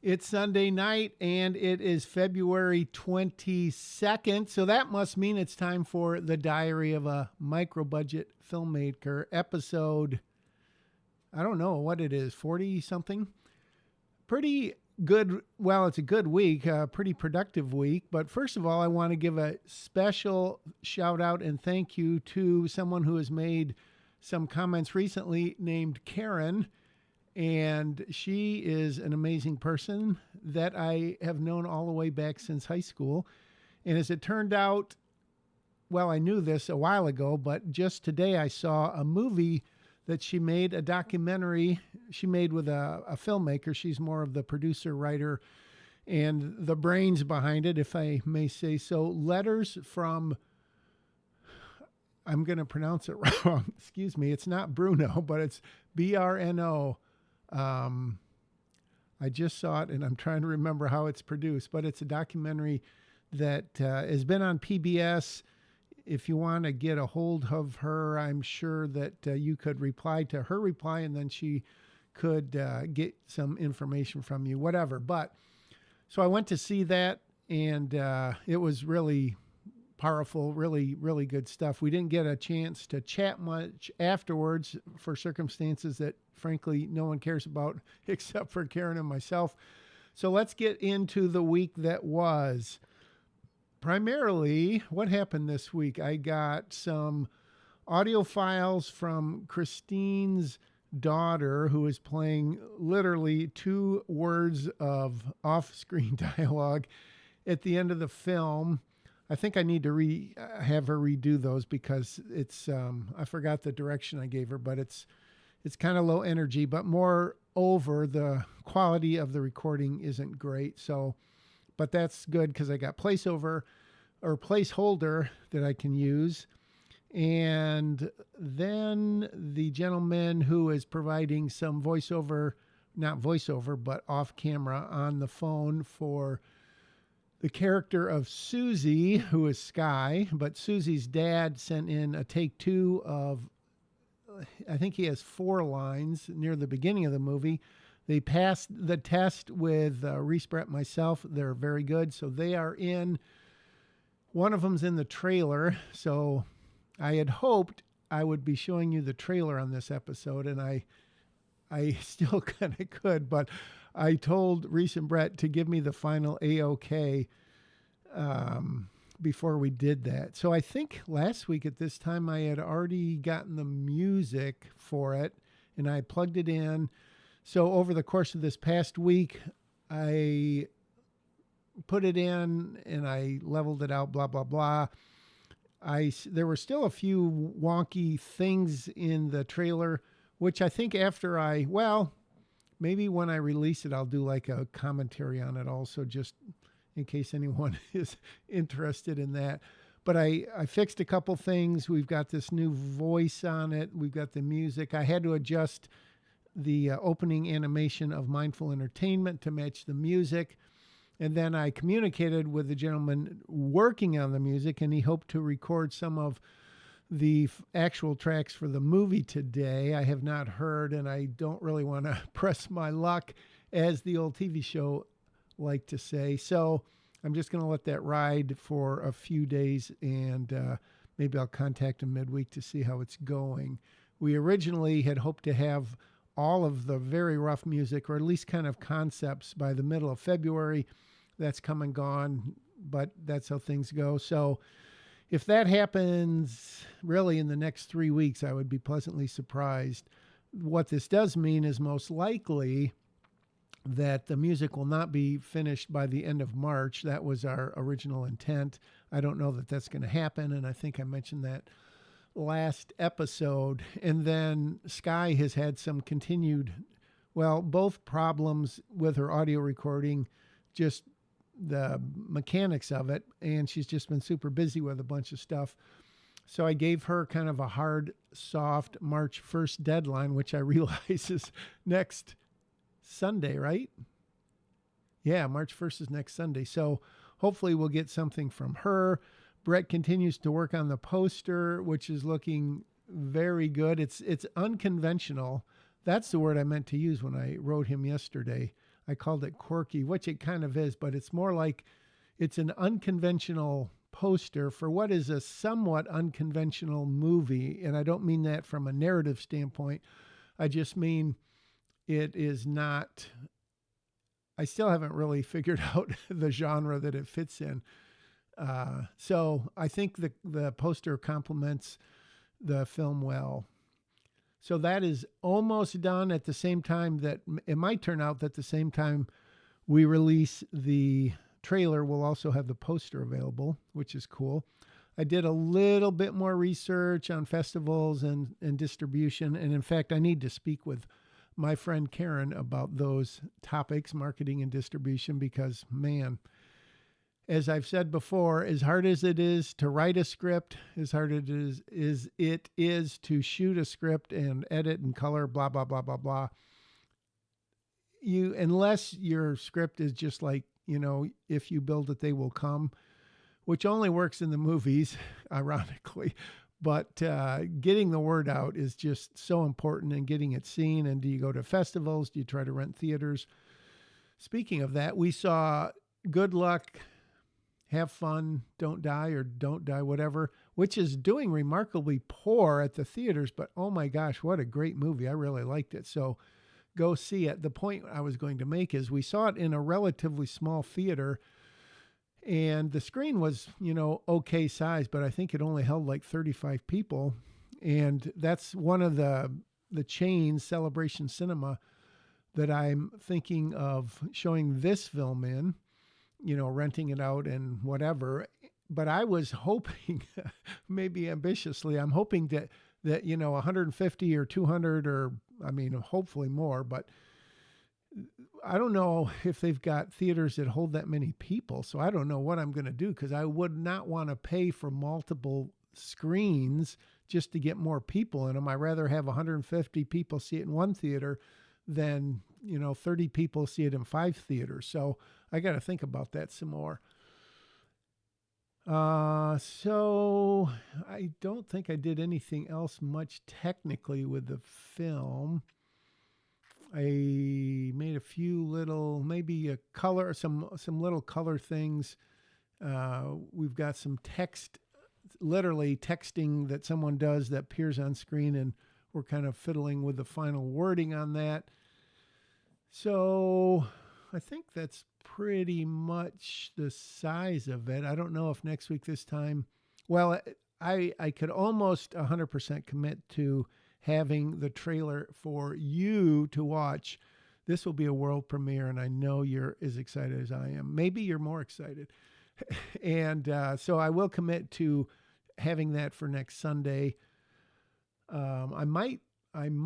It's Sunday night and it is February 22nd. So that must mean it's time for the Diary of a Micro Budget Filmmaker episode. I don't know what it is, 40 something. Pretty good. Well, it's a good week, a pretty productive week. But first of all, I want to give a special shout out and thank you to someone who has made some comments recently named Karen. And she is an amazing person that I have known all the way back since high school. And as it turned out, well, I knew this a while ago, but just today I saw a movie that she made, a documentary she made with a filmmaker. She's more of the producer, writer, and the brains behind it, if I may say so. Letters from, I'm going to pronounce it wrong. Excuse me. It's not Bruno, but it's BRNO. I just saw it and I'm trying to remember how it's produced, but it's a documentary that has been on PBS. If you want to get a hold of her, I'm sure that you could reply to her reply and then she could get some information from you, whatever. But so I went to see that and it was really powerful, really, really good stuff. We didn't get a chance to chat much afterwards for circumstances that, frankly, no one cares about except for Karen and myself. So let's get into the week that was. Primarily, what happened this week? I got some audio files from Christine's daughter, who is playing literally 2 words of off-screen dialogue at the end of the film. I think I need to have her redo those because it's I forgot the direction I gave her, but it's kind of low energy, but moreover, the quality of the recording isn't great. So, but that's good because I got placeholder that I can use. And then the gentleman who is providing some not voiceover, but off camera on the phone for the character of Susie, who is Sky, but Susie's dad sent in a take 2 of, I think he has 4 lines near the beginning of the movie. They passed the test with Reese, Brett, myself. They're very good. So they are in, one of them's in the trailer. So I had hoped I would be showing you the trailer on this episode, and I still kind of could, but I told Reese and Brett to give me the final A-OK before we did that. So I think last week at this time I had already gotten the music for it and I plugged it in. So over the course of this past week, I put it in and I leveled it out, blah, blah, blah. There were still a few wonky things in the trailer, which I think maybe when I release it, I'll do like a commentary on it also, just in case anyone is interested in that. But I fixed a couple things. We've got this new voice on it. We've got the music. I had to adjust the opening animation of Mindful Entertainment to match the music. And then I communicated with the gentleman working on the music, and he hoped to record some of the actual tracks for the movie today. I have not heard, and I don't really want to press my luck, as the old TV show liked to say. So I'm just going to let that ride for a few days, and maybe I'll contact him midweek to see how it's going. We originally had hoped to have all of the very rough music, or at least kind of concepts, by the middle of February. That's come and gone, but that's how things go. So if that happens really in the next 3 weeks, I would be pleasantly surprised. What this does mean is most likely that the music will not be finished by the end of March. That was our original intent. I don't know that that's going to happen, and I think I mentioned that last episode. And then Sky has had some continued, both problems with her audio recording, just the mechanics of it, and she's just been super busy with a bunch of stuff. So I gave her kind of a hard, soft March 1st deadline, which I realize is next Sunday, right? Yeah, March 1st is next Sunday. So hopefully we'll get something from her. Brett continues to work on the poster, which is looking very good. It's unconventional. That's the word I meant to use when I wrote him yesterday. I called it quirky, which it kind of is, but it's more like it's an unconventional poster for what is a somewhat unconventional movie. And I don't mean that from a narrative standpoint. I just mean it is not, I still haven't really figured out the genre that it fits in. So I think the poster complements the film well. So that is almost done at the same time that it might turn out that the same time we release the trailer, we'll also have the poster available, which is cool. I did a little bit more research on festivals and distribution. And in fact, I need to speak with my friend Karen about those topics, marketing and distribution, because man, as I've said before, as hard as it is to write a script, as hard it is to shoot a script and edit and color, blah blah blah blah blah. You, unless your script is just like, if you build it, they will come, which only works in the movies, ironically. But getting the word out is just so important, and getting it seen. And do you go to festivals? Do you try to rent theaters? Speaking of that, we saw Good Luck, Have Fun, Don't Die, or Don't Die, whatever, which is doing remarkably poor at the theaters. But oh my gosh, what a great movie. I really liked it. So go see it. The point I was going to make is we saw it in a relatively small theater, and the screen was, okay size, but I think it only held like 35 people. And that's one of the chains, Celebration Cinema, that I'm thinking of showing this film in, renting it out and whatever. But I was hoping, maybe ambitiously, I'm hoping that 150 or 200, or hopefully more, but I don't know if they've got theaters that hold that many people. So I don't know what I'm going to do, because I would not want to pay for multiple screens just to get more people in them. I'd rather have 150 people see it in one theater than, 30 people see it in 5 theaters. So I got to think about that some more. So I don't think I did anything else much technically with the film. I made a few little, maybe a color, some little color things. We've got some text, literally texting that someone does that appears on screen, and we're kind of fiddling with the final wording on that. So I think that's pretty much the size of it. I don't know if next week this time, well, I could almost 100% commit to having the trailer for you to watch. This will be a world premiere, and I know you're as excited as I am. Maybe you're more excited. And so I will commit to having that for next Sunday. I might, I'm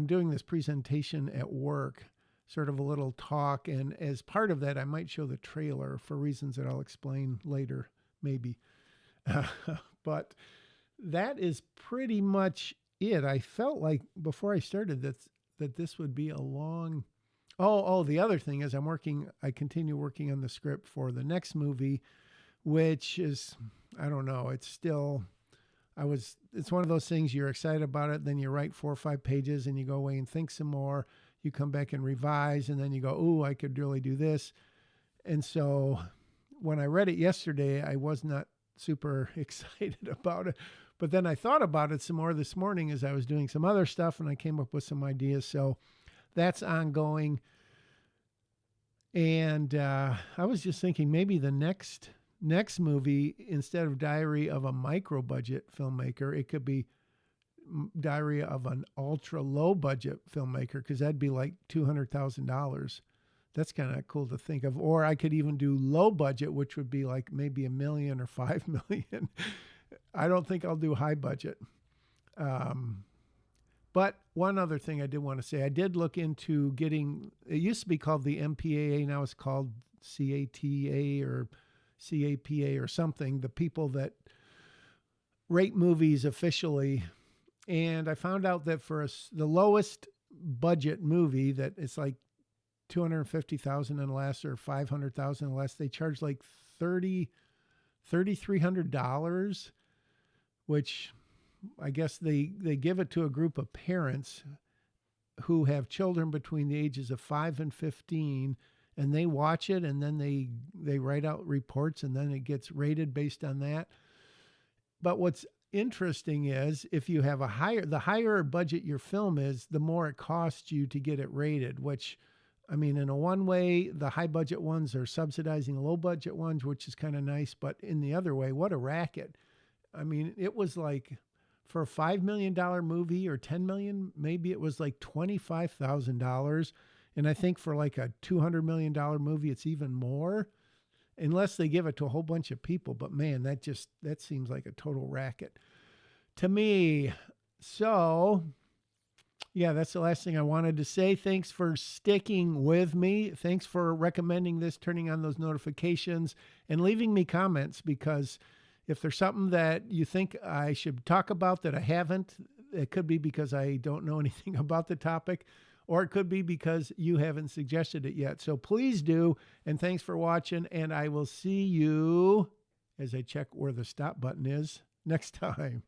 doing this presentation at work, sort of a little talk. And as part of that, I might show the trailer for reasons that I'll explain later, maybe. But that is pretty much it. I felt like before I started that this would be a long. The other thing is I continue working on the script for the next movie, which is, I don't know, it's one of those things, you're excited about it, then you write 4 or 5 pages and you go away and think some more, you come back and revise, and then you go, ooh, I could really do this. And so when I read it yesterday, I was not super excited about it, but then I thought about it some more this morning as I was doing some other stuff, and I came up with some ideas. So that's ongoing. And I was just thinking maybe the next movie, instead of Diary of a Micro Budget Filmmaker, it could be Diary of an Ultra Low Budget Filmmaker, because that'd be like $200,000. That's kind of cool to think of. Or I could even do low budget, which would be like maybe $1 million or $5 million. I don't think I'll do high budget. But one other thing I did want to say, I did look into getting, it used to be called the MPAA, now it's called CATA or CAPA or something, the people that rate movies officially. And I found out that for the lowest budget movie, that it's like $250,000 and less, or $500,000 and less, they charge like $3,300, which I guess they give it to a group of parents, who have children between the ages of 5 and 15, and they watch it, and then they write out reports, and then it gets rated based on that. But what's interesting is if you have the higher budget your film is, the more it costs you to get it rated, which, I mean, in a one way, the high budget ones are subsidizing low budget ones, which is kind of nice. But in the other way, what a racket. I mean, it was like for a $5 million movie or 10 million, maybe it was like $25,000. And I think for like a $200 million movie, it's even more, unless they give it to a whole bunch of people. But man, that seems like a total racket to me. So yeah, that's the last thing I wanted to say. Thanks for sticking with me. Thanks for recommending this, turning on those notifications, and leaving me comments, because if there's something that you think I should talk about that I haven't, it could be because I don't know anything about the topic, or it could be because you haven't suggested it yet. So please do, and thanks for watching, and I will see you, as I check where the stop button is, next time.